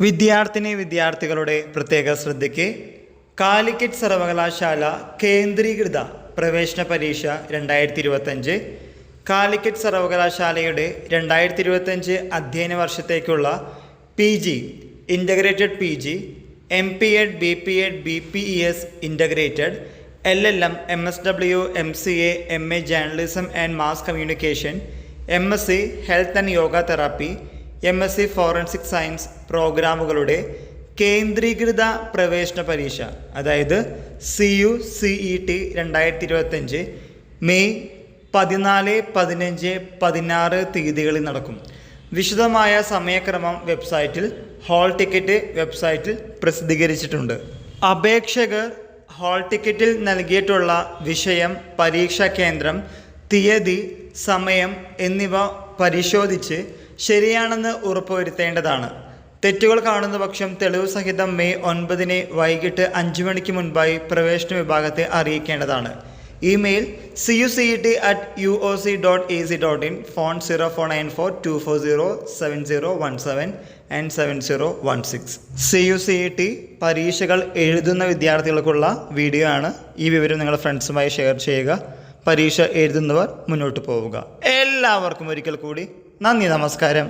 വിദ്യാർത്ഥികളുടെ പ്രത്യേക ശ്രദ്ധയ്ക്ക് കാലിക്കറ്റ് സർവകലാശാല കേന്ദ്രീകൃത പ്രവേശന പരീക്ഷ 2025 കാലിക്കറ്റ് സർവകലാശാലയുടെ 2025 അധ്യയന വർഷത്തേക്കുള്ള PG integrated PG MPEd BPEd BPES integrated LLM MSW MCA MA journalism and mass communication MSc health and yoga therapy MSc forensic science പ്രോഗ്രാമുകളുടെ കേന്ദ്രീകൃത പ്രവേശന പരീക്ഷ അതായത് CUCET 2025 മെയ് 14, 15, 16 തീയതികളിൽ നടക്കും. വിശദമായ സമയക്രമം വെബ്സൈറ്റിൽ ഹാൾ ടിക്കറ്റ് വെബ്സൈറ്റിൽ പ്രസിദ്ധീകരിച്ചിട്ടുണ്ട്. അപേക്ഷകർ ഹാൾ ടിക്കറ്റിൽ നൽകിയിട്ടുള്ള വിഷയം, പരീക്ഷാ കേന്ദ്രം, തീയതി, സമയം എന്നിവ പരിശോധിച്ച് ശരിയാണെന്ന് ഉറപ്പുവരുത്തേണ്ടതാണ്. തെറ്റുകൾ കാണുന്ന പക്ഷം തെളിവ് സഹിതം മെയ് 9 വൈകിട്ട് 5 മണിക്ക് മുൻപായി പ്രവേശന വിഭാഗത്തെ അറിയിക്കേണ്ടതാണ്. Email cuct@uoc.ac.in, phone 0494240717 and 7016. CUCET പരീക്ഷകൾ എഴുതുന്ന വിദ്യാർത്ഥികൾക്കുള്ള വീഡിയോ ആണ്. ഈ വിവരം നിങ്ങളുടെ ഫ്രണ്ട്സുമായി ഷെയർ ചെയ്യുക. പരീക്ഷ എഴുതുന്നവർ മുന്നോട്ട് പോവുക. എല്ലാവർക്കും ഒരിക്കൽ കൂടി നന്ദി, നമസ്കാരം.